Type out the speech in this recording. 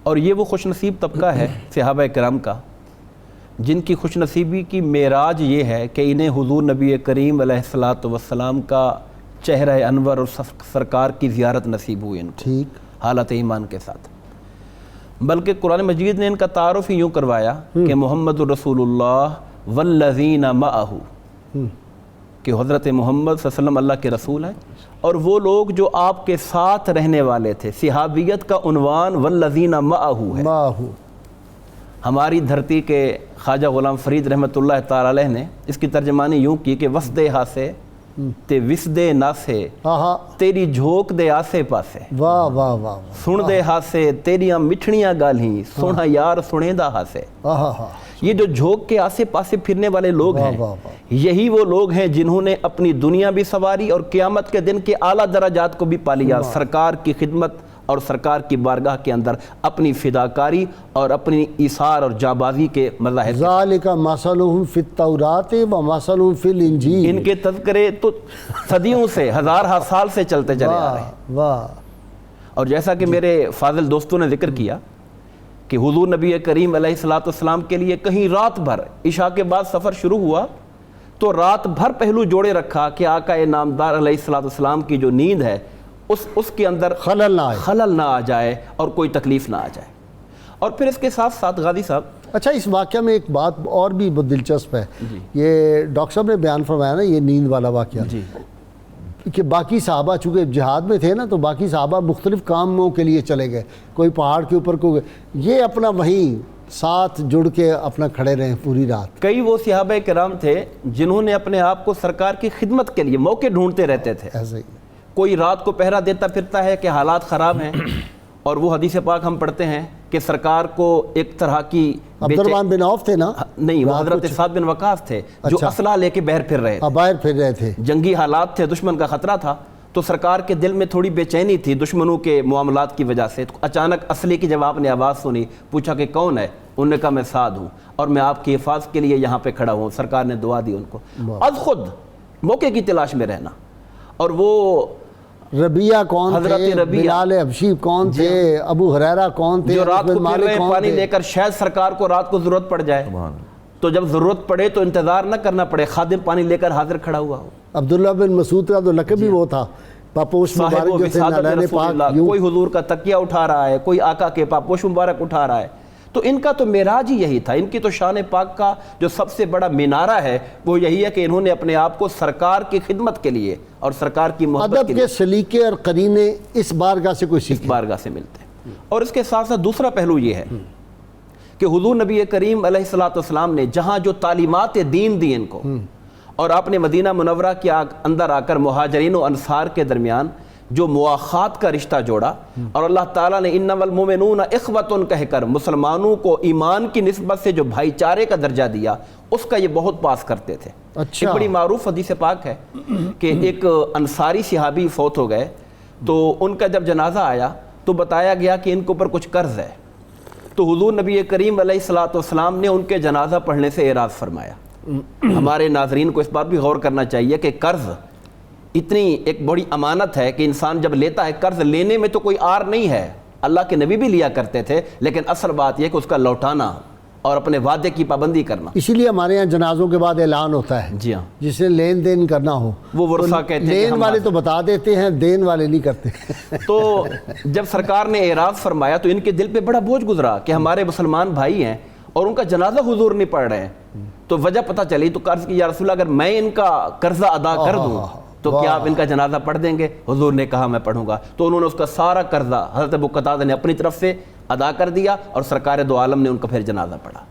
اور یہ وہ خوش نصیب طبقہ ہے صحابہ کرام کا جن کی خوش نصیبی کی معراج یہ ہے کہ انہیں حضور نبی کریم علیہ الصلوۃ والسلام کا چہرہ انور اور سرکار کی زیارت نصیب ہوئی ان کو ٹھیک، حالت ایمان کے ساتھ۔ بلکہ قرآن مجید نے ان کا تعارف ہی یوں کروایا کہ محمد رسول اللہ والذین معہ، کہ حضرت محمد صلی اللہ علیہ وسلم اللہ کے رسول ہیں اور وہ لوگ جو آپ کے ساتھ رہنے والے تھے۔ صحابیت کا عنوان والذین معہ ہے۔ ماہو، ہماری دھرتی کے خواجہ غلام فرید رحمۃ اللہ تعالی علیہ نے اس کی ترجمانی یوں کی کہ وسدے ہاسے تے وسدے ناسے آہا، تیری جھوک دے آسے پاسے، واہ واہ واہ سن دے ہاسے تیریاں مٹھڑیاں گالیں، سونا یار سنیندہ ہاسے۔ آہا، یہ جو جھوک کے آسے پاسے پھرنے والے لوگ ہیں، واہ واہ، یہی وہ لوگ ہیں جنہوں نے اپنی دنیا بھی سواری اور قیامت کے دن کے اعلیٰ درجات کو بھی پا لیا، سرکار کی خدمت اور سرکار کی بارگاہ کے اندر اپنی فداکاری اور اپنی ایثار اور جابازی کے مظاہر۔ ذالک مثلہم فی التوراۃ و مثلہم فی الانجیل۔ ان کے تذکرے تو صدیوں سے، ہزارہ سال سے چلتے چلے آ رہے ہیں۔ واہ، اور جیسا کہ میرے فاضل دوستوں نے ذکر کیا کہ حضور نبی کریم علیہ الصلوۃ والسلام کے لیے کہیں رات بھر عشاء کے بعد سفر شروع ہوا تو رات بھر پہلو جوڑے رکھا کہ آقا نامدار علیہ الصلوۃ والسلام کی جو نیند ہے اس کے اندر خلل نہ آ جائے اور کوئی تکلیف نہ آ جائے۔ اور پھر اس کے ساتھ ساتھ غازی صاحب، اچھا اس واقعہ میں ایک بات اور بھی بہت دلچسپ ہے، یہ ڈاکٹر صاحب نے بیان فرمایا نا یہ نیند والا واقعہ، کہ باقی صحابہ چونکہ جہاد میں تھے نا تو باقی صحابہ مختلف کاموں کے لیے چلے گئے، کوئی پہاڑ کے اوپر کوئی، یہ اپنا وہیں ساتھ جڑ کے اپنا کھڑے رہے پوری رات۔ کئی وہ صحابہ کرام تھے جنہوں نے اپنے آپ کو سرکار کی خدمت کے لیے موقع ڈھونڈتے رہتے تھے۔ ایسے ہی کوئی رات کو پہرا دیتا پھرتا ہے کہ حالات خراب ہیں، اور وہ حدیث پاک ہم پڑھتے ہیں کہ سرکار کو ایک طرح کی عبد الرحمن بن عوف تھے نا؟ نہیں، وہ حضرت سعد بن وقاص تھے جو اسلحہ لے کے باہر پھر رہے تھے، باہر پھر رہے تھے، جنگی حالات تھے، دشمن کا خطرہ تھا، تو سرکار کے دل میں تھوڑی بے چینی تھی دشمنوں کے معاملات کی وجہ سے۔ اچانک اسلحے کی جب آپ نے آواز سنی، پوچھا کہ کون ہے؟ انہوں نے کہا میں سعد ہوں اور میں آپ کی حفاظت کے لیے یہاں پہ کھڑا ہوں۔ سرکار نے دعا دی ان کو، از خود موقع کی تلاش میں رہنا۔ اور وہ ربیہ کون حضرت تھے، ربیہ بلال حبشی کون تھے، ابو ہریرہ کون تھے، جو رات کو پھر رہے پانی تھے؟ لے کر، شاید سرکار کو رات کو ضرورت پڑ جائے تو جب ضرورت پڑے تو انتظار نہ کرنا پڑے، خادم پانی لے کر حاضر کھڑا ہوا ہو۔ عبداللہ بن مسعود کا تو لقب بھی وہ تھا، پاپوش مبارک جو تھے نالین پاک، کوئی حضور کا تکیہ اٹھا رہا ہے، کوئی آقا کے پاپوش مبارک اٹھا رہا ہے۔ تو ان کا تو معراج ہی یہی تھا، ان کی تو شان پاک کا جو سب سے بڑا مینارہ ہے وہ یہی ہے کہ انہوں نے اپنے آپ کو سرکار کی خدمت کے لیے اور سرکار کی محبت ادب کے سلیقے اور قرینے اس بارگاہ سے کوئی سیکھے، اس بارگاہ سے ملتے ہیں۔ اور اس کے ساتھ ساتھ دوسرا پہلو یہ ہے کہ حضور نبی کریم علیہ الصلوۃ والسلام نے جہاں جو تعلیمات دین دی ان کو، اور آپ نے مدینہ منورہ کے اندر آ کر مہاجرین و انصار کے درمیان جو مواخات کا رشتہ جوڑا، اور اللہ تعالیٰ نے انما المؤمنون اخوۃ کہہ کر مسلمانوں کو ایمان کی نسبت سے جو بھائی چارے کا درجہ دیا، اس کا یہ بہت پاس کرتے تھے۔ ایک بڑی معروف حدیث پاک ہے کہ ایک انصاری صحابی فوت ہو گئے تو ان کا جب جنازہ آیا تو بتایا گیا کہ ان کے اوپر کچھ قرض ہے، تو حضور نبی کریم علیہ الصلوۃ والسلام نے ان کے جنازہ پڑھنے سے اعراض فرمایا۔ ہمارے ناظرین کو اس بات بھی غور کرنا چاہیے کہ قرض اتنی ایک بڑی امانت ہے کہ انسان جب لیتا ہے، قرض لینے میں تو کوئی آر نہیں ہے، اللہ کے نبی بھی لیا کرتے تھے، لیکن اصل بات یہ کہ اس کا لوٹانا اور اپنے وعدے کی پابندی کرنا۔ اسی لیے ہمارے یہاں جنازوں کے بعد اعلان ہوتا ہے، جی ہاں، جس سے لین دین کرنا ہو وہ ورثہ کہتے ہیں، لین والے تو بتا دیتے ہیں، دین والے نہیں کرتے۔ تو جب سرکار نے اعراض فرمایا تو ان کے دل پہ بڑا بوجھ گزرا کہ ہمارے مسلمان بھائی ہیں اور ان کا جنازہ حضور نہیں پڑھ رہے ہیں۔ تو وجہ پتہ چلی تو قرض کی، یا رسول اللہ اگر میں ان کا قرضہ ادا کر دوں تو کیا آپ ان کا جنازہ پڑھ دیں گے؟ حضور نے کہا میں پڑھوں گا۔ تو انہوں نے اس کا سارا قرضہ حضرت ابو قتادہ نے اپنی طرف سے ادا کر دیا اور سرکار دو عالم نے ان کا پھر جنازہ پڑھا۔